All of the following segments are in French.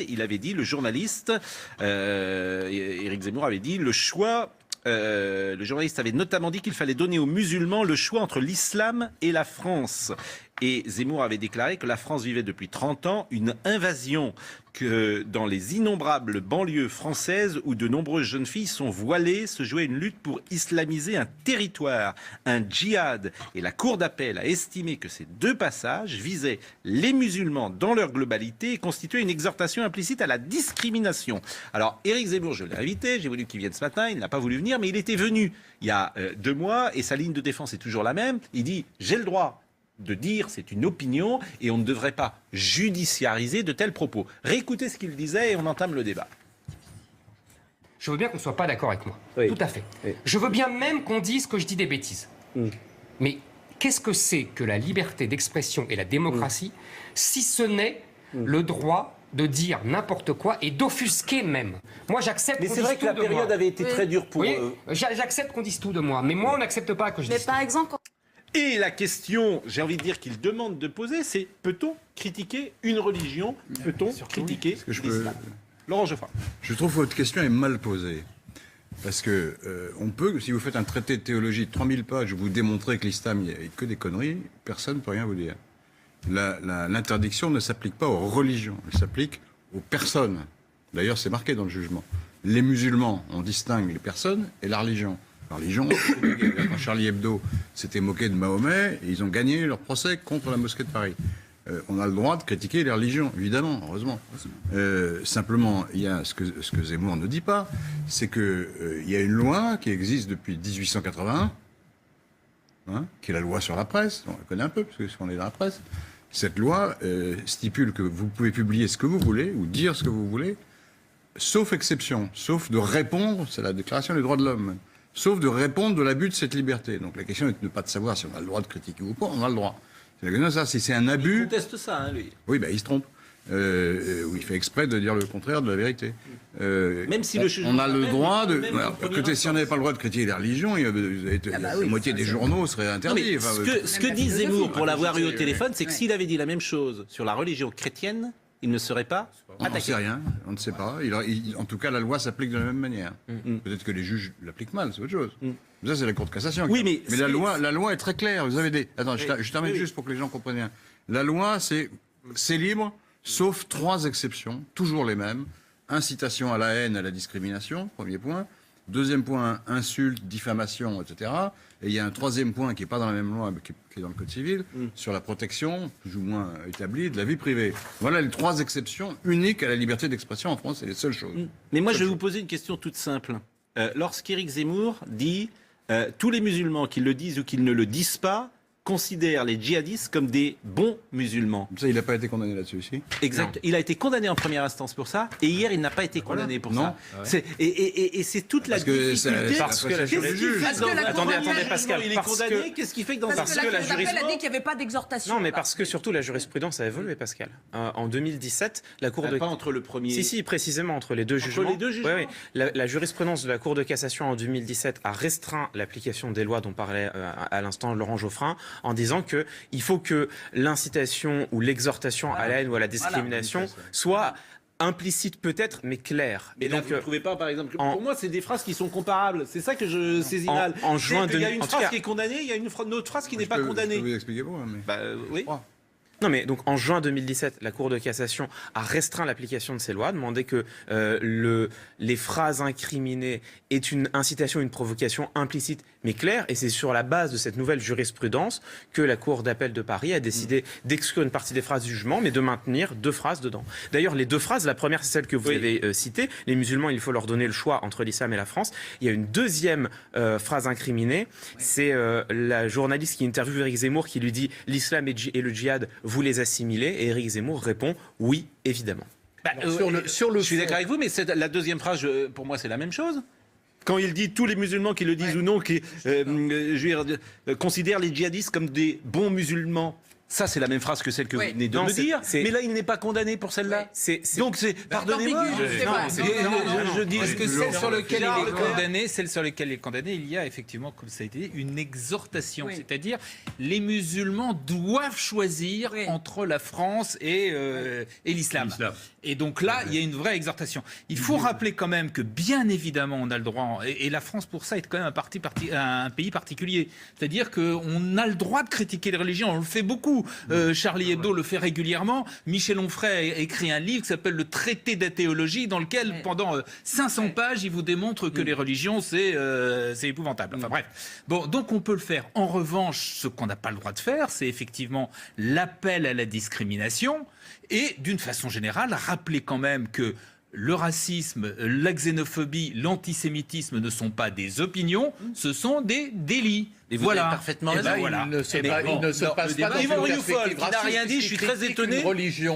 il avait dit, le journaliste, Éric Zemmour avait dit, le journaliste avait notamment dit qu'il fallait donner aux musulmans le choix entre l'islam et la France. Et Zemmour avait déclaré que la France vivait depuis 30 ans une invasion, que dans les innombrables banlieues françaises où de nombreuses jeunes filles sont voilées, se jouait une lutte pour islamiser un territoire, un djihad. Et la Cour d'appel a estimé que ces deux passages visaient les musulmans dans leur globalité et constituaient une exhortation implicite à la discrimination. Alors, Éric Zemmour, je l'ai invité, j'ai voulu qu'il vienne ce matin, il n'a pas voulu venir, mais il était venu il y a 2 mois et sa ligne de défense est toujours la même. Il dit « j'ai le droit ». De dire c'est une opinion et on ne devrait pas judiciariser de tels propos. Réécoutez ce qu'il disait et on entame le débat. Je veux bien qu'on ne soit pas d'accord avec moi. Oui. Tout à fait. Oui. Je veux bien même qu'on dise que je dis des bêtises. Mais qu'est-ce que c'est que la liberté d'expression et la démocratie si ce n'est le droit de dire n'importe quoi et d'offusquer même. Moi, j'accepte. Mais c'est vrai que la période avait été très dure pour eux. J'accepte qu'on dise tout de moi, mais moi, on n'accepte pas que je dise. Mais par exemple, Et la question, j'ai envie de dire qu'il demande de poser, c'est peut-on critiquer une religion? Peut-on critiquer l'islam? Laurent Geoffrin. Je trouve que votre question est mal posée. Parce que on peut, si vous faites un traité de théologie de 3000 pages, vous démontrez que l'islam, il n'y a que des conneries, personne ne peut rien vous dire. L'interdiction ne s'applique pas aux religions, elle s'applique aux personnes. D'ailleurs, c'est marqué dans le jugement. Les musulmans, on distingue les personnes et la religion. La religion, quand Charlie Hebdo s'était moqué de Mahomet, et ils ont gagné leur procès contre la mosquée de Paris. On a le droit de critiquer les religions, évidemment, heureusement. Simplement, il y a ce que Zemmour ne dit pas, c'est qu'il y a une loi qui existe depuis 1881, qui est la loi sur la presse, on la connaît un peu, parce qu'on est dans la presse. Cette loi stipule que vous pouvez publier ce que vous voulez, ou dire ce que vous voulez, sauf exception, sauf de répondre, c'est la déclaration des droits de l'homme, sauf de répondre de l'abus de cette liberté. Donc la question n'est pas de savoir si on a le droit de critiquer ou pas, on a le droit. C'est la question, ça, si c'est un abus... Il conteste ça, lui. Oui, il se trompe. Il fait exprès de dire le contraire de la vérité. Même si le jugement... On a le droit de... Écoutez, si on n'avait pas le droit de critiquer les religions, la moitié des journaux seraient interdits. Non, ce que dit Zemmour, pour l'avoir eu au téléphone, c'est que s'il avait dit la même chose sur la religion chrétienne, il ne serait pas attaqué. On ne sait rien, on ne sait pas. En tout cas, la loi s'applique de la même manière. Peut-être que les juges l'appliquent mal, c'est autre chose. Ça, c'est la Cour de cassation. Oui, mais la loi est très claire. Vous avez des... Attends, je termine juste pour que les gens comprennent bien. La loi, c'est libre, sauf 3 exceptions, toujours les mêmes. Incitation à la haine, à la discrimination, premier point. Deuxième point, insulte, diffamation, etc. Et il y a un 3e point qui n'est pas dans la même loi, mais qui est dans le Code civil, sur la protection, plus ou moins établie, de la vie privée. Voilà les 3 exceptions uniques à la liberté d'expression en France, c'est les seules choses. Mais moi, je vais vous poser une question toute simple. Lorsqu'Éric Zemmour dit tous les musulmans qui le disent ou qui ne le disent pas considère les djihadistes comme des bons musulmans. Ça, il n'a pas été condamné là-dessus aussi. Exact. Non. Il a été condamné en première instance pour ça, et hier, il n'a pas été condamné pour ça. Et c'est toute la difficulté. Parce que la juge... Attendez, Pascal. Il est condamné, qu'est-ce qui fait que dans parce que la Cour d'appel a dit qu'il n'y avait pas d'exhortation. Non, mais parce que surtout la jurisprudence a évolué, Pascal. En 2017, la Cour de... Pas entre le premier... Si, précisément, entre les deux jugements. Les deux jugements. Oui. La jurisprudence de la Cour de cassation en 2017 a restreint l'application des lois dont parlait à l'instant Laurent Geoffrin, en disant qu'il faut que l'incitation ou l'exhortation à la haine ou à la discrimination soit implicite peut-être, mais claire. Et donc, vous ne trouvez pas, par exemple... Pour moi, c'est des phrases qui sont comparables. C'est ça que je saisis mal. En juin... Il y a une phrase qui est condamnée, il y a une autre phrase qui n'est pas condamnée. Je peux vous expliquer pourquoi, mais... oui. Non, mais donc en juin 2017, la Cour de cassation a restreint l'application de ces lois, demandé que les phrases incriminées aient une incitation, une provocation implicite mais claire, et c'est sur la base de cette nouvelle jurisprudence que la Cour d'appel de Paris a décidé d'exclure une partie des phrases du jugement, mais de maintenir 2 phrases dedans. D'ailleurs, les 2 phrases, la première c'est celle que vous avez citée, les musulmans, il faut leur donner le choix entre l'islam et la France. Il y a une deuxième phrase incriminée, c'est la journaliste qui interviewe Éric Zemmour qui lui dit « l'islam et le djihad, vous les assimilez ?» Et Éric Zemmour répond « oui, évidemment ». Je suis d'accord avec vous, mais la deuxième phrase, pour moi, c'est la même chose. Quand il dit tous les musulmans qui le disent ou non, qui considèrent les djihadistes comme des bons musulmans, Ça, c'est la même phrase que celle que vous venez de Non, me dire. c'est- Mais là, il n'est pas condamné pour celle-là. Donc, pardonnez-moi. ambigu, c'est vrai. Je dis Parce que celle sur laquelle Gérard il est Leclerc. condamné, celle sur laquelle il est condamné, il y a effectivement, comme ça a été dit, une exhortation. Oui. C'est-à-dire, les musulmans doivent choisir Oui. entre la France et l'islam. Et donc là, il y a une vraie exhortation. Il faut rappeler quand même que, bien évidemment, on a le droit, et la France pour ça est quand même un pays particulier. C'est-à-dire qu'on a le droit de critiquer les religions, on le fait beaucoup. Charlie Hebdo le fait régulièrement. Michel Onfray a écrit un livre qui s'appelle Le Traité d'athéologie, dans lequel, pendant 500 pages, il vous démontre que les religions, c'est épouvantable. Enfin bref. Bon, donc on peut le faire. En revanche, ce qu'on n'a pas le droit de faire, c'est effectivement l'appel à la discrimination et, d'une façon générale, rappeler quand même que le racisme, la xénophobie, l'antisémitisme ne sont pas des opinions, ce sont des délits. Et vous avez parfaitement raison. Voilà. Il ne se passe pas dans Yvan une Rioufol, perspective qui n'a rien raciste, dit, je suis très critique étonné. une religion.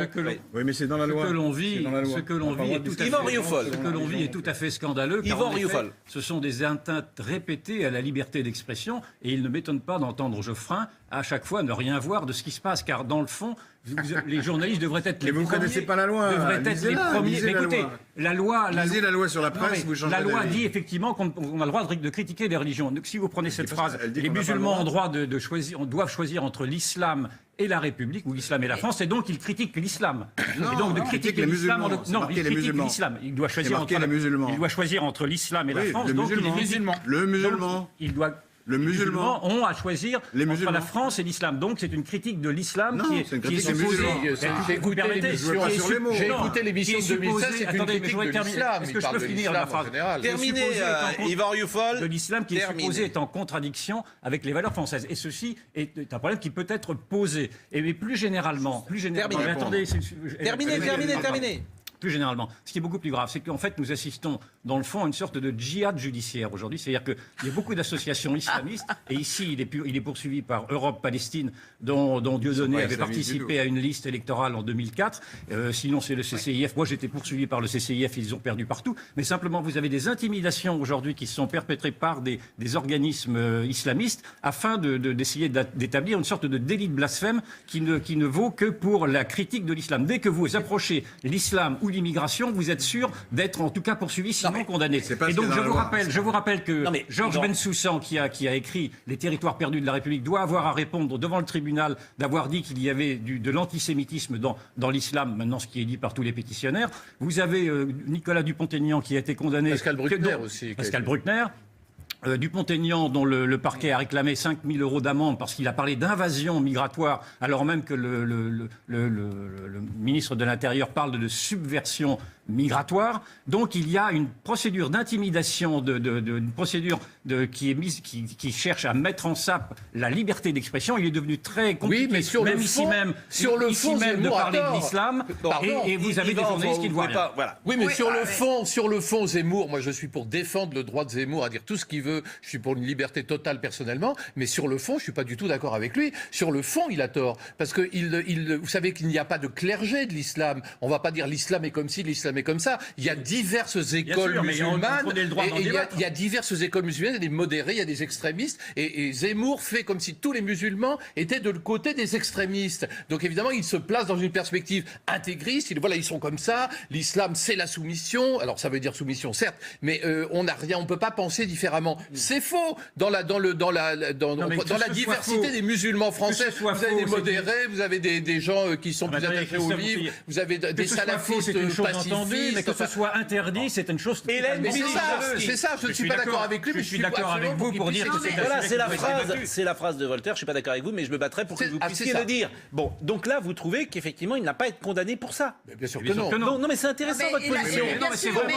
Oui, mais c'est dans la loi. Ce que l'on vit, C'est dans la loi. ce que l'on vit est tout à Yvan fait, Rioufol. ce que l'on vit est tout à fait scandaleux. car Yvan en effet, Rioufol. ce sont des atteintes répétées à la liberté d'expression et il ne m'étonne pas d'entendre Geoffrin à chaque fois ne rien voir de ce qui se passe, car dans le fond, les journalistes devraient être Mais les vous ne premiers. connaissez pas la loi. Devraient être les Lisez-la, premiers. lisez Mais la écoutez, loi. Lisez la loi sur la Non, presse, mais vous changez la loi d'avis. dit effectivement qu'on a le droit de critiquer les religions. Donc si vous prenez cette dit pas ça, phrase, elle dit les qu'on n'a pas le musulmans droit. ont droit de choisir, doivent choisir entre l'islam et la République, ou l'islam et la France, et donc ils critiquent l'islam. Et donc de critiquer les l'islam, musulmans. C'est non, marqué ils les critiquent musulmans. l'islam. Il doit choisir C'est marqué entre les musulmans. Il doit choisir entre l'islam et la Oui, France. le donc il est musulman. Le musulman. Donc, il doit. Le Les musulman. musulmans ont à choisir Les entre musulmans. la France et l'islam. Donc c'est une critique de l'islam Non, qui est, c'est une qui est critique des supposée. musulmans. J'ai écouté l'émission. Je veux pas sur les mots. J'ai Non, écouté l'émission qui de est 2016, supposée- c'est une attendez, mais critique je voudrais de terminer. l'islam. Est-ce Il que je parle peux de finir la l'islam en phrase général. Terminé, Supposé être en contre- Yvan Rioufol. de l'islam qui est Terminé. supposé être en contradiction avec les valeurs françaises. Et ceci est un problème qui peut être posé. Et mais plus généralement, Terminé. mais attendez, Terminé. Plus généralement, ce qui est beaucoup plus grave, c'est qu'en fait, nous assistons, dans le fond, à une sorte de djihad judiciaire aujourd'hui. C'est-à-dire qu'il y a beaucoup d'associations islamistes, et ici, il est poursuivi par Europe-Palestine, dont Dieudonné pas avait islamistes du participé tout. à une liste électorale en 2004. Sinon, c'est le CCIF. Moi, j'étais poursuivi par le CCIF, ils ont perdu partout. Mais simplement, vous avez des intimidations aujourd'hui qui sont perpétrées par des organismes islamistes afin d'essayer d'établir une sorte de délit de blasphème qui ne vaut que pour la critique de l'islam. Dès que vous approchez l'islam ou l'immigration, vous êtes sûr d'être en tout cas poursuivi, sinon condamné. c'est pas Et ce donc qu'il y a dans la loi. je vous rappelle que Non, mais, Georges Yvan. Bensoussan, qui a écrit Les territoires perdus de la République, doit avoir à répondre devant le tribunal d'avoir dit qu'il y avait de l'antisémitisme dans l'islam, maintenant ce qui est dit par tous les pétitionnaires. Vous avez Nicolas Dupont-Aignan qui a été condamné. Pascal Bruckner aussi. Pascal Bruckner. Dupont-Aignan, dont le parquet a réclamé 5 000 € d'amende parce qu'il a parlé d'invasion migratoire, alors même que le ministre de l'Intérieur parle de subversion migratoire. Donc il y a une procédure d'intimidation, une procédure qui cherche à mettre en sape la liberté d'expression. Il est devenu très compliqué, Oui, mais sur même le ici fond- même, sur le ici fond, même de Zemmour a parler de tort. l'islam. Pardon. Et vous avez des journalistes qui ne voient rien. Voilà. Oui, mais Oui, sur le fond, Zemmour, moi je suis pour défendre le droit de Zemmour à dire tout ce qu'il veut. Je suis pour une liberté totale personnellement, mais sur le fond, je suis pas du tout d'accord avec lui. Sur le fond, il a tort, parce que vous savez qu'il n'y a pas de clergé de l'islam. On va pas dire l'islam est comme ci, l'islam est comme ça. Il y a diverses écoles sûr, mais on musulmanes. prenait le droit d'en Et il y a- débattre. il y a diverses écoles musulmanes, il y a des modérés, il y a des extrémistes, et Zemmour fait comme si tous les musulmans étaient de le côté des extrémistes. Donc évidemment, il se place dans une perspective intégriste. Ils sont comme ça. L'islam, c'est la soumission. Alors ça veut dire soumission, certes, mais on peut pas penser différemment. C'est faux dans la Non, mais que ce soit diversité faux. des musulmans français. Que ce soit Vous avez faux, des c'est modérés, vous avez des gens qui sont Ah, plus attendez, attachés au Christophe livre, Boutillier. vous avez Que des ce soit faux, salafistes c'est une chose entendue, pacifistes. mais que ce soit interdit, c'est une chose. Hélène, Mais totalement c'est ça, je ne suis pas d'accord avec lui, mais Je suis d'accord avec absolument vous pour dire que qu'il c'est puisse un Voilà, sujet c'est la qui doit être phrase, débattu. c'est la phrase de Voltaire. Je suis pas d'accord avec vous, mais je me battrai pour que vous c'est puissiez ça. le dire. Bon, donc là, vous trouvez qu'effectivement, il n'a pas à être condamné pour ça. Mais bien sûr Bien que sûr non. que non. Non, mais c'est intéressant votre position. Non, mais c'est vraiment-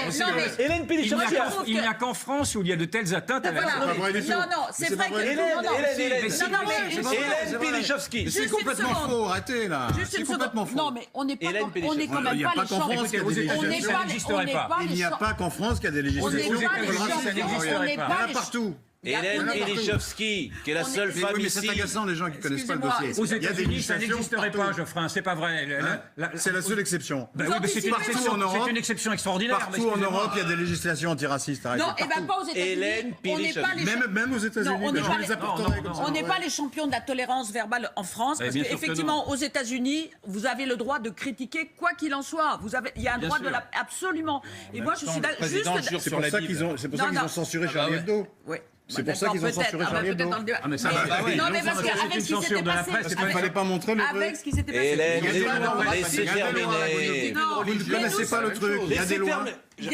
Hélène Il Pélichowski. n'y a trouve il n'y a que- qu'en France où il y a de telles atteintes à la Voilà. pas vrai du tout. Non, c'est C'est vrai pas que... vrai du non, tout. non, Hélène, non, non, mais- Hélène Pélichowski. Mais c'est Juste complètement une seconde. faux, arrêtez là. Juste C'est une complètement seconde. faux. Non, mais on n'est pas, Hélène on est Pélichowski. quand même Il n'y a pas pas les qu'en champs. France qu'il y a des On n'est législations. Ça n'existerait pas. pas Il les n'y a champs. pas qu'en France qu'il y a des On n'est législations. pas les Il y en champions. On n'est a pas les partout. Hélène Pilichowski, qui est la seule femme mais ici. c'est agaçant les gens qui connaissent pas le dossier. Aux Il y a des États-Unis, ça législations n'existerait pas, partout. Geoffrin, c'est pas vrai. C'est la seule exception. Ben oui, mais c'est une exception extraordinaire. Partout en Europe, il y a des législations antiracistes. Non, et bien pas aux États-Unis. Hélène On n'est pas les Même aux États-Unis, Non, on n'est je pas les les- apporterai comme ça. On n'est pas les champions de la tolérance verbale en France, parce bien sûr que qu'effectivement, aux États-Unis, vous avez le droit de critiquer quoi qu'il en soit. Il y a un droit de la... Absolument. Et moi, je suis le président juste... jure C'est sur pour la ça Bible. qu'ils ont Non. censuré Charlie Hebdo. Oui. C'est pour ça qu'ils ont censuré Charlie Hebdo. Ah, mais ça va. Non, mais parce c'est qu'avec une ce qui censure s'était de la passé... presse, Parce qu'il ne fallait pas montrer le vrai. Avec ce qui s'était passé... Hélène, Il y a des lois, laissez terminer. Non, Vous ne connaissez pas le truc. Il y a des lois. Il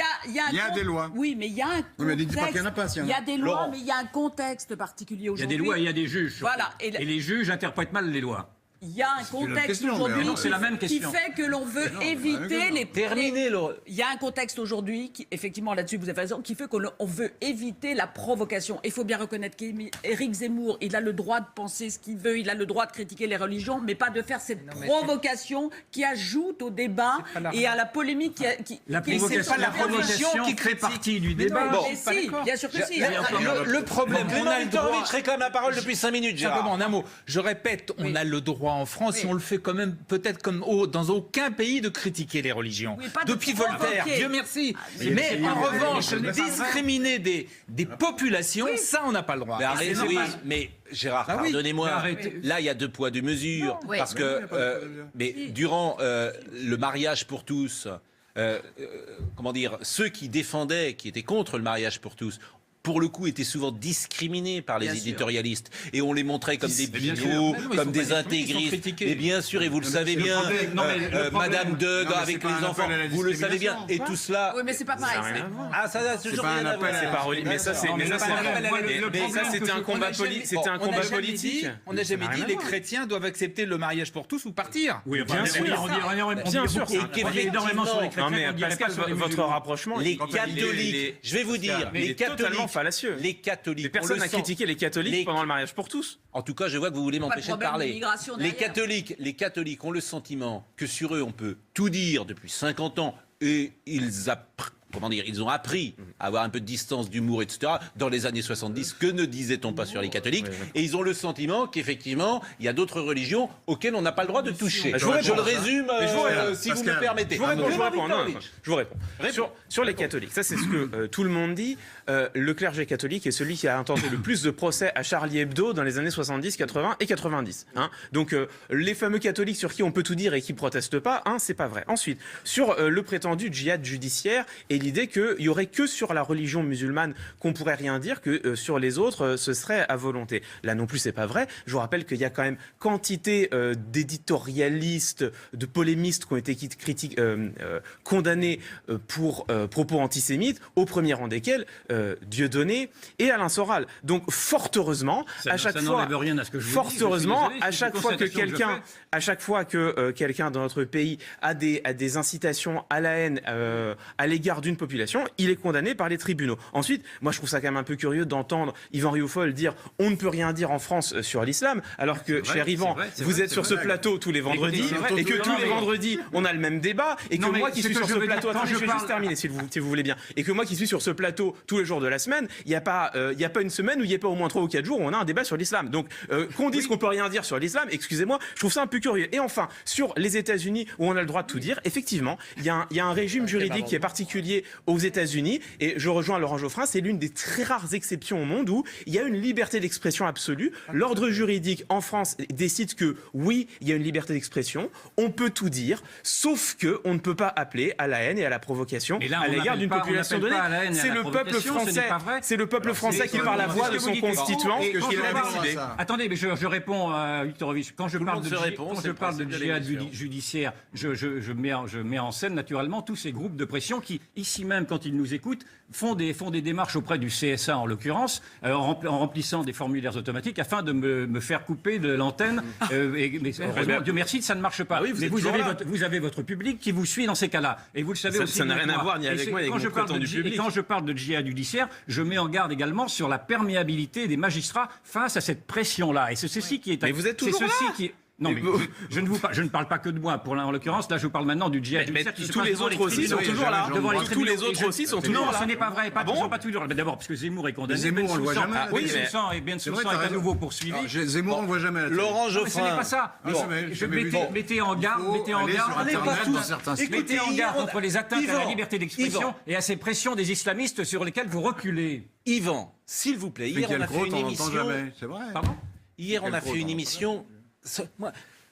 y a des lois. Oui, mais il y a un contexte. Oui, mais dites pas qu'il y en a pas, s'il y en a. Il y a des lois, Laurent. mais il y a un contexte particulier Il y a aujourd'hui. des lois et il y a des juges. surtout. Voilà. Et les juges interprètent mal les lois. Il y a un contexte question, aujourd'hui mais non, c'est la même qui question. fait que l'on veut éviter les... Terminez, Laurent. Il y a un contexte aujourd'hui, qui, effectivement là-dessus vous avez raison, qui fait qu'on veut éviter la provocation. Il faut bien reconnaître qu'Éric Zemmour, il a le droit de penser ce qu'il veut, il a le droit de critiquer les religions, mais pas de faire cette provocation qui ajoute au débat et à la polémique La provocation, la religion qui fait critique. partie du Mais débat. non, mais si, bien sûr que si. Le problème, on a le droit. je réclame la parole depuis 5 minutes, Gérard. Simplement, en un mot, je répète, on a le droit en France, Oui. et on le fait quand même peut-être comme dans aucun pays, de critiquer les religions. Oui, pas de Depuis provoquer. Voltaire, Dieu merci. Mais en revanche, discriminer des populations, ça, on n'a pas le droit. Mais arrêtez, oui, mais Gérard, Ah oui, pardonnez-moi. mais arrêtez. Là, il y a 2 poids, 2 mesures. Oui. Parce que, mais durant le mariage pour tous, comment dire, ceux qui défendaient, qui étaient contre le mariage pour tous, pour le coup, étaient souvent discriminés par les éditorialistes. Et on les montrait comme des bien sûr. bigots, Mais non, ils comme sont des pas- ils sont intégristes. critiqués. Mais bien sûr, et vous le savez bien, non, mais le problème- Madame Deug Non, mais avec c'est pas les un enfants, appel à la vous le savez bien. discrimination. Et tout cela... Oui, mais c'est pas pareil. Ça n'a rien à voir. Ah, ça n'a toujours pas un rien à appel voir. à- C'est pas relié, mais ça c'est Non, mais mais ça, le c'est- problème, moi, le mais problème ça que c'était un je- combat on a jamais- c'était un combat politique. On n'a jamais Ça n'a dit rien à les voir. chrétiens doivent accepter le mariage pour tous ou partir. Oui, Bien sûr. on dit Bien sûr, beaucoup, c'est on dit énormément sur les Non chrétiens. mais on dirait pas Pascal, sur les votre musulmans. rapprochement, Les il est- catholiques, je vais vous dire, il les est totalement catholiques, fallacieux. les catholiques, Mais personne on n'a le sent. critiqué les catholiques Les- pendant le mariage pour tous. En tout cas, je vois que vous voulez m'empêcher de problème parler. d'immigration Les derrière. catholiques ont le sentiment que sur eux, on peut tout dire depuis 50 ans et ils ont appris à avoir un peu de distance d'humour, etc. Dans les années 70, que ne disait-on pas sur les catholiques? Et ils ont le sentiment qu'effectivement, il y a d'autres religions auxquelles on n'a pas le droit de toucher. Je vous réponds. Je le résume, si vous me Pascal, permettez. Je vous réponds. Non, Victor je vous réponds. Sur les catholiques, ça c'est ce que tout le monde dit. Le clergé catholique est celui qui a intenté le plus de procès à Charlie Hebdo dans les années 70, 80 et 90. Hein. Donc les fameux catholiques sur qui on peut tout dire et qui protestent pas, hein, c'est pas vrai. Ensuite, sur le prétendu djihad judiciaire et l'idée qu'il y aurait que sur la religion musulmane qu'on pourrait rien dire, que sur les autres ce serait à volonté. Là non plus c'est pas vrai. Je vous rappelle qu'il y a quand même quantité d'éditorialistes, de polémistes qui ont été condamnés pour propos antisémites, au premier rang desquels Dieudonné et Alain Soral. Donc fort heureusement, à chaque fois, n'enlève rien à ce que je vous fort dis, je suis heureusement, désolé, à c'est chaque une fois que constatation que je quelqu'un, fais. à chaque fois que quelqu'un dans notre pays a des incitations à la haine à l'égard d'une population, il est condamné par les tribunaux. Ensuite, moi je trouve ça quand même un peu curieux d'entendre Yvan Rioufol dire on ne peut rien dire en France sur l'islam, alors que cher Yvan, vous êtes sur ce plateau tous les vendredis c'est vrai, et que tous les vendredis on a le même débat et que Non, mais moi qui ce suis que sur je ce veux dire, plateau, quand attendez, je je vais parle- juste terminer si vous voulez bien, et que moi qui suis sur ce plateau tous les jours de la semaine, il n'y a pas une semaine où il n'y a pas au moins 3 ou 4 jours où on a un débat sur l'islam. Donc qu'on dise qu'on peut rien dire sur l'islam, excusez-moi, je trouve ça un peu curieux. Et enfin, sur les États-Unis où on a le droit de tout dire, effectivement, il y a un régime juridique qui est particulier aux États-Unis, et je rejoins Laurent Geoffrin, c'est l'une des très rares exceptions au monde où il y a une liberté d'expression absolue. L'ordre juridique en France décide que oui, il y a une liberté d'expression, on peut tout dire, sauf que on ne peut pas appeler à la haine et à la provocation Et là, à on l'égard n'appelle d'une pas- on population n'appelle donnée. pas à la haine et à C'est la le peuple provocation, ce n'est français, pas vrai. c'est le peuple français qui, par la voix de son constituant, Et qui quand je l'a parle- décidé. ça. Attendez, mais je réponds à Viktorovitch. Quand je le parle monde de se répond, quand c'est je le parle de principe de djihad l'émission. judiciaire, je mets en scène naturellement tous ces groupes de pression qui, ici même, quand ils nous écoutent, font des démarches auprès du CSA en l'occurrence, en remplissant des formulaires automatiques afin de me faire couper de l'antenne. Mais heureusement, Dieu merci, ça ne marche pas. Ah oui, vous mais êtes vous avez votre public qui vous suit dans ces cas-là. Et vous le savez Ça- aussi. ça n'a bien rien que à moi. voir ni Et avec c'est- moi, ni avec quand mon je parle prétendu public. Et quand je parle de djihad judiciaire, je mets en garde également sur la perméabilité des magistrats face à cette pression-là. Et c'est ceci qui est... Mais vous êtes toujours c'est ceci là. qui est- Non, mais je ne parle pas que de moi. En l'occurrence, là, je vous parle maintenant du djihad. Mais tous les autres aussi sont toujours là. Tous les autres aussi sont toujours là. Non, ce n'est pas vrai. Ils ne sont pas toujours là. D'abord, parce que Zemmour est condamné. Zemmour, on le voit jamais. Oui, et Ben Soussan est à nouveau poursuivi. Zemmour, on le voit jamais. Laurent Ce n'est Geoffrin. pas ça. Mettez en garde contre les atteintes à la liberté d'expression et à ces pressions des islamistes sur lesquelles vous reculez. Yvan, s'il vous plaît, hier on a fait une émission. C'est vrai. Pardon ? Hier on a fait une émission.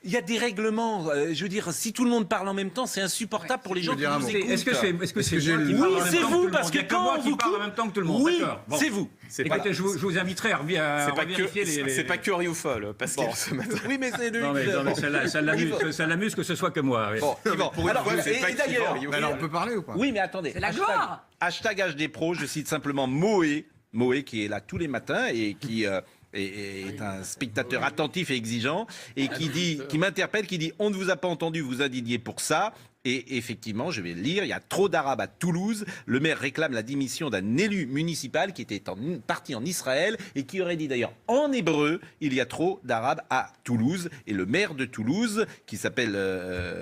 Il y a des règlements. Je veux dire, si tout le monde parle en même temps, c'est insupportable pour les gens qui nous écoutent. Est-ce que c'est moi qui Oui, parle en même c'est temps vous, que tout le parce monde? que Il y a quand moi qui vous parle en même temps que tout le monde. Oui, D'accord. Bon. c'est vous. Écoutez, je vous inviterai à revérifier les... C'est pas curieux ou folle, Pascal, ce matin. Oui, mais c'est lui. Non, mais ça l'amuse que ce soit que moi. Oui. Bon, Yvan. Alors, et d'ailleurs, Alors, on peut parler ou pas? oui, mais attendez. C'est la gloire. Hashtag HDPro, je cite simplement Moé qui est là tous les matins et qui est un spectateur attentif et exigeant et qui m'interpelle, qui dit on ne vous a pas entendu vous indigner pour ça. Et effectivement, je vais le lire, il y a trop d'Arabes à Toulouse. Le maire réclame la démission d'un élu municipal qui était parti en Israël et qui aurait dit d'ailleurs en hébreu, il y a trop d'Arabes à Toulouse. Et le maire de Toulouse, qui s'appelle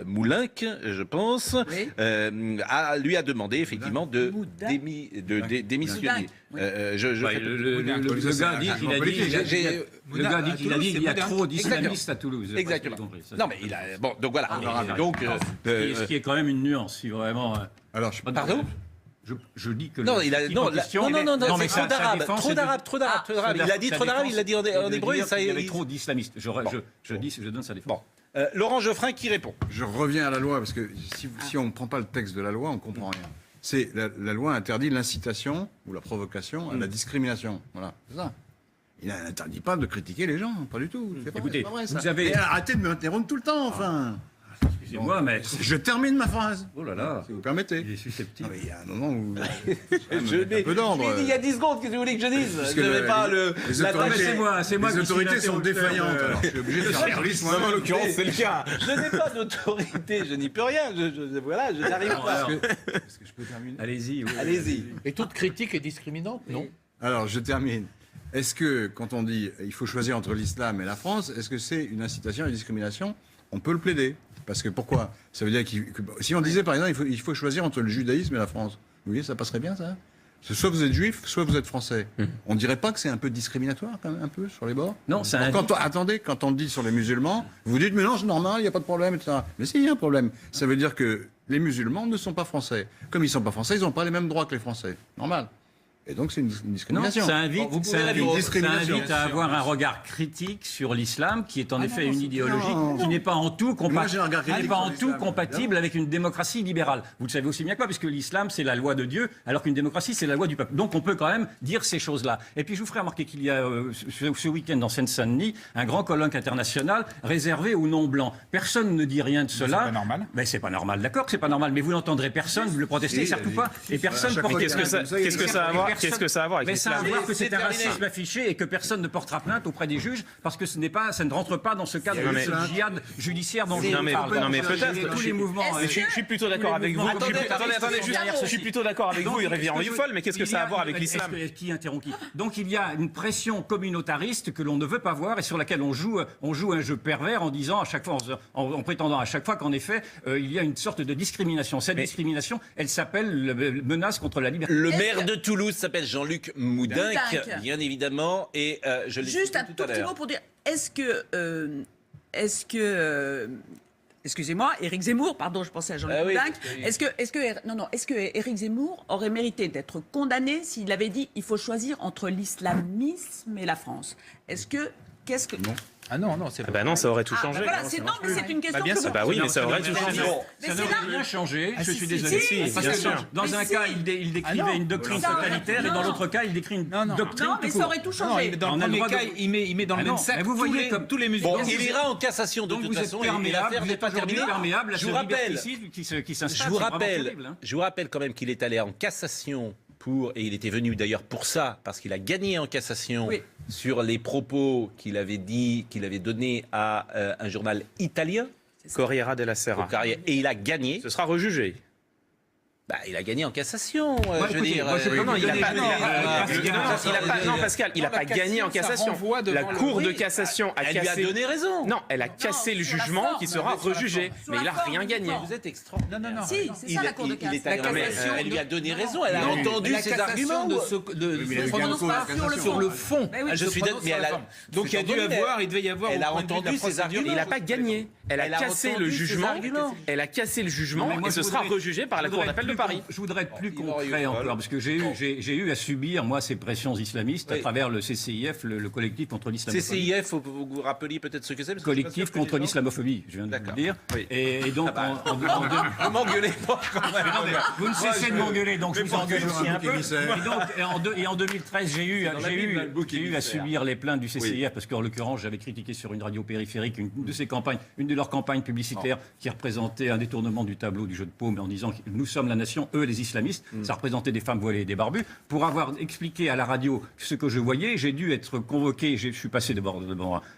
Moulinck, je pense, Oui. lui a demandé effectivement de démissionner. Le gars dit qu'il a dit... Le gars dit qu'il a dit qu'il y a trop d'islamistes à Toulouse. Exactement. Non mais il a... Bon, donc voilà. Donc... Ce qui est quand même une nuance, si vraiment... Alors, je Pardon ? Je dis que... Non, il a non, c'est trop d'arabes, trop d'arabes. Il a dit trop d'arabes, il l'a dit en hébreu. Il y avait trop d'islamistes. Je donne sa défense. Bon, Laurent Geoffrin qui répond. Je reviens à la loi, parce que si on ne prend pas le texte de la loi, on ne comprend rien. C'est la loi interdit l'incitation ou la provocation à la discrimination. Voilà, c'est ça. Il n'interdit pas de critiquer les gens, pas du tout. C'est pas Écoutez, vrai, ça. vous avez... Et arrêtez de m'interrompre tout le temps, enfin. Excusez-moi, mais... Je termine ma phrase. Oh là là. Si vous permettez. Il est susceptible. Non, mais il y a un moment où... Un peu d'ordre. Il y a 10 secondes, qu'est-ce que vous voulez que je dise? Je n'avais pas le... C'est moi les autorités sont défaillantes. Alors, je suis obligé de faire service, moi. En l'occurrence, c'est le cas. Je n'ai pas d'autorité, je n'y peux rien. Voilà, je n'arrive pas. Est-ce que je peux terminer? Allez-y. Oui. Allez-y. Et toute critique est discriminante, non? Alors, je termine. Est-ce que, quand on dit il faut choisir entre l'islam et la France, est-ce que c'est une incitation à la discrimination? On peut le plaider. Parce que pourquoi? Ça veut dire que si on disait, par exemple, il faut choisir entre le judaïsme et la France, vous voyez, ça passerait bien, ça? Soit vous êtes juif, soit vous êtes français. On dirait pas que c'est un peu discriminatoire, quand même, un peu, sur les bords? Non, c'est un... Attendez, quand on dit sur les musulmans, vous dites, mais non, c'est normal, il n'y a pas de problème, etc. Mais si, il y a un problème. Ça veut dire que les musulmans ne sont pas français. Comme ils ne sont pas français, ils n'ont pas les mêmes droits que les Français. Normal. Et donc, c'est une discrimination. Non, ça invite à avoir un regard critique sur l'islam, qui est en effet une idéologie qui n'est pas en tout compatible avec une démocratie libérale. Vous le savez aussi bien que moi, puisque l'islam, c'est la loi de Dieu, alors qu'une démocratie, c'est la loi du peuple. Donc, on peut quand même dire ces choses-là. Et puis, je vous ferai remarquer qu'il y a ce week-end en Seine-Saint-Denis un grand colloque international réservé aux non-blancs. Personne ne dit rien de cela. C'est pas normal. Mais c'est pas normal, d'accord que c'est pas normal. Mais vous n'entendrez personne, vous le protestez, surtout pas. Et personne ne porte... Qu'est-ce que ça a à voir avec Mais ça a à l'islam? voir que c'est un racisme affiché et que personne ne portera plainte auprès des juges parce que ça ne rentre pas dans ce cadre de ce djihad judiciaire dont je parle. Non mais peut-être. Tous les mouvements. Je suis plutôt d'accord avec vous. Je suis plutôt d'accord avec vous, Révérend Dufol, mais qu'est-ce que ça a à voir avec l'islam? Qui interrompt qui? Donc il y a une pression communautariste que l'on ne veut pas voir et sur laquelle on joue un jeu pervers en disant à chaque fois, en prétendant à chaque fois qu'en effet il y a une sorte de discrimination. Cette discrimination, elle s'appelle menace contre la liberté. Le maire de Toulouse s'appelle Jean-Luc Moudenc, bien évidemment, et je l'ai juste un tout tout à petit l'heure. mot pour dire, est-ce que excusez-moi, Éric Zemmour, pardon, je pensais à Jean-Luc Moudenc, est-ce que Éric Zemmour aurait mérité d'être condamné s'il avait dit il faut choisir entre l'islamisme et la France? Non. Ah non, c'est pas. Bah non, ça aurait tout changé. Voilà, c'est une question bien que sûr. vous... Bah oui, mais ça aurait tout changé. Ça n'aurait rien changé, je suis désolé. Parce que dans un cas, il décrivait une doctrine totalitaire et dans l'autre cas, il décrit une doctrine. Non, mais ça aurait tout changé. Dans le premier cas, il met dans le même sac tous les musulmans. Bon, il ira en cassation de toute façon, et l'affaire n'est pas terminée. Je vous rappelle quand même qu'il est allé en cassation et il était venu d'ailleurs pour ça, parce qu'il a gagné en cassation sur les propos qu'il avait donnés à un journal italien. Corriere della Sera. Et il a gagné. Ce sera rejugé. Bah, il a gagné en cassation. Moi, je veux écoutez, dire, moi, je peux Non, il n'a pas, non, Pascal, il n'a pas gagné en cassation. La Cour de cassation a elle lui a cassé. donné raison. Non, elle a cassé le sur la jugement forme, qui sera mais sur la rejugé. forme. Sur Mais la il n'a forme, rien gagné. Vous êtes extraordinaire. Non, non, non. Si, c'est ça la Cour de il est cassation. allé- cassation, elle lui a donné raison. Elle a Non, entendu la ses cassation arguments. mais se elle prononce gagne pas quoi, la sur le fond. Mais oui. Elle Je se suis prononce mais sur elle la a- forme. Donc il devait y avoir. Elle a au point de vue de la entendu ses procédure, arguments. Il n'a pas gagné. Elle a Elle a cassé entendu le ses jugement. arguments. Elle a cassé le jugement Non, mais moi, et ce je sera voudrais- rejugé par la Cour d'appel de Paris. Je voudrais être plus Yves concret Auriol. encore, parce que j'ai eu à subir, moi, ces pressions islamistes à Oui. travers le CCIF, le collectif contre l'islamophobie. CCIF, faut vous rappeler peut-être ce que c'est. parce que je suis pas Collectif sûr que contre les gens- l'islamophobie, je viens de vous D'accord. le dire. Oui. Et donc, Ne m'engueulez pas quand même. vous ne cessez de m'engueuler, donc je vous engueule aussi un peu. émissaire. Et en 2013, j'ai eu Dans la Bible, le bouc à émissaire. subir les plaintes du CCIF, parce qu'en l'occurrence, j'avais critiqué sur une radio périphérique une de leurs campagnes publicitaires qui représentait un détournement du tableau du jeu de paume en disant que nous sommes la nation, eux les islamistes. Ça représentait des femmes voilées et des barbus. Pour avoir expliqué à la radio ce que je voyais, j'ai dû être convoqué. Je suis passé devant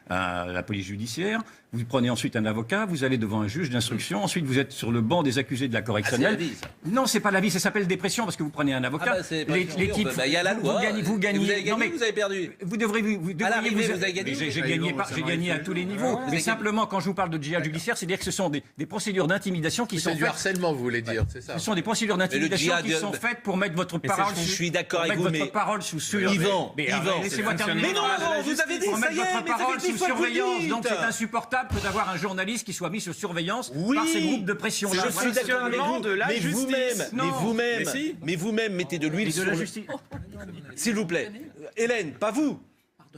la police judiciaire. Vous prenez ensuite un avocat, vous allez devant un juge d'instruction, ensuite vous êtes sur le banc des accusés de la correctionnelle. Ah, c'est la vie, ça. Non, c'est pas la vie, ça s'appelle dépression parce que vous prenez un Ah avocat. bah, c'est pas les sûr, types, il y a la loi. vous gagnez. Vous avez gagné, non, mais vous avez perdu. vous devriez À l'arrivée, vous avez gagné. J'ai Ah, gagné, bon, ça j'ai m'arrive gagné à plus. tous les niveaux. avez Mais gagné. simplement, quand je vous parle de djihad judiciaire, c'est-à-dire que ce sont des procédures d'intimidation qui sont C'est du faites. harcèlement, vous voulez dire, c'est ça. Ce sont des procédures d'intimidation djihad, qui sont faites pour mettre votre c'est- parole. je suis d'accord avec vous, votre mais- parole sous surveillance. Yvan, Laissez-moi terminer. Mais non, avant, vous avez dit, Pour ça mettre y est, votre mais ça fait parole 10 sous fois que vous le surveillance. dites. Donc c'est insupportable que d'avoir un journaliste qui soit mis sous surveillance Oui. par ces groupes de pression. Je Là, suis voilà, c'est d'accord avec seulement vous, de la mais justice. vous-même, Non. mais vous-même mettez de l'huile Et de sur la le... justice. S'il vous plaît. Hélène, pas vous.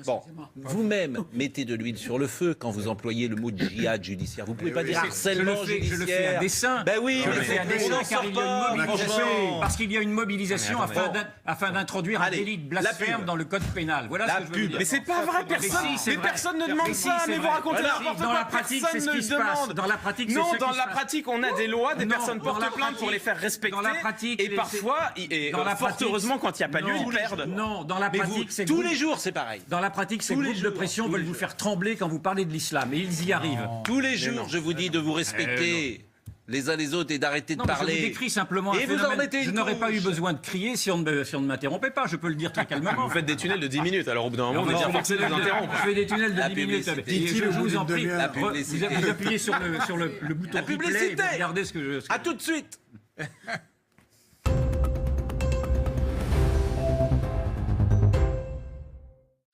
Bon, excusez-moi. vous-même mettez de l'huile sur le feu quand vous employez le mot djihad judiciaire. Vous pouvez pas dire Je harcèlement le fais judiciaire. à dessein. Ben oui, Je le mais fais à on dessein n'en car sort il y a pas, une mobilisation. franchement. Parce qu'il y a une mobilisation Non, mais attendez. afin d'introduire un Allez, délit de la blasphème pub. dans le code pénal. Voilà La ce que je veux pub. dire. Mais c'est pas vrai, Mais personne. si, c'est Mais vrai. personne ne demande Mais si, ça. c'est Mais vous vrai. racontez Voilà. n'importe Dans quoi. la pratique, c'est Personne ce ne qui se passe. demande. Dans la pratique, c'est Non, ce qui dans se la passe. pratique, on a des lois, des Non, personnes dans portent la plainte pour les faire respecter. dans la pratique, et parfois, dans la fort pratique, heureusement, quand il n'y a pas lieu, non, ils perdent. Non, dans la Mais vous, pratique, c'est tous les jours, c'est pareil. Dans la pratique, ces Tous les groupes de jours, pression tous veulent les vous jours. faire trembler quand vous parlez de l'islam. Et ils y arrivent. Tous les jours, je vous dis de vous respecter les uns les autres et d'arrêter de Non, mais je parler. vous décris simplement un Et vous en phénomène. mettez Je une n'aurais pas eu couche. besoin de crier si on ne m'interrompait pas. Je peux le dire très calmement. Vous faites des tunnels de 10 minutes, alors au bout d'un moment, on va Non, dire je forcé de vous interrompre. fais des tunnels de La 10 minutes. publicité. Et Dit-il au je bout vous en d'une prie, demi-heure. La publicité. vous appuyez sur le bouton La replay et publicité. vous regardez ce que je... À tout de suite.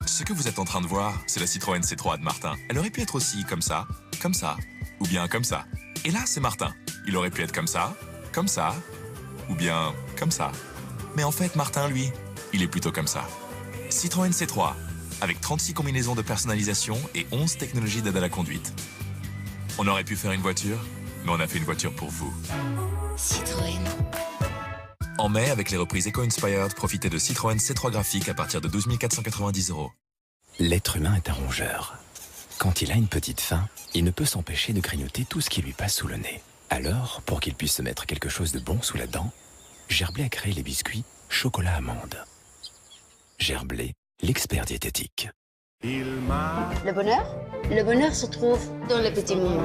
Ce que vous êtes en train de voir, c'est la Citroën C3 de Martin. Elle aurait pu être aussi comme ça, ou bien comme ça. Et là, c'est Martin. Il aurait pu être comme ça, ou bien comme ça. Mais en fait, Martin, lui, il est plutôt comme ça. Citroën C3, avec 36 combinaisons de personnalisation et 11 technologies d'aide à la conduite. On aurait pu faire une voiture, mais on a fait une voiture pour vous. Citroën. En mai, avec les reprises Eco-Inspired, profitez de Citroën C3 graphique à partir de 12 490 €. L'être humain est un rongeur. Quand il a une petite faim, il ne peut s'empêcher de grignoter tout ce qui lui passe sous le nez. Alors, pour qu'il puisse se mettre quelque chose de bon sous la dent, Gerblay a créé les biscuits chocolat amande. Gerblay, l'expert diététique. Le bonheur? Le bonheur se trouve dans les petits moments.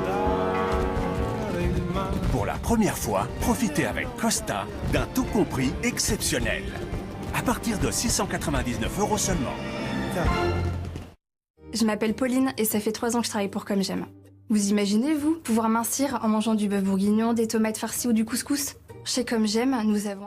Pour la première fois, profitez avec Costa d'un tout compris exceptionnel. À partir de 699 € seulement. Je m'appelle Pauline et ça fait 3 ans que je travaille pour Comme J'aime. Vous imaginez, vous, pouvoir mincir en mangeant du bœuf bourguignon, des tomates farcies ou du couscous? Chez Comme J'aime, nous avons...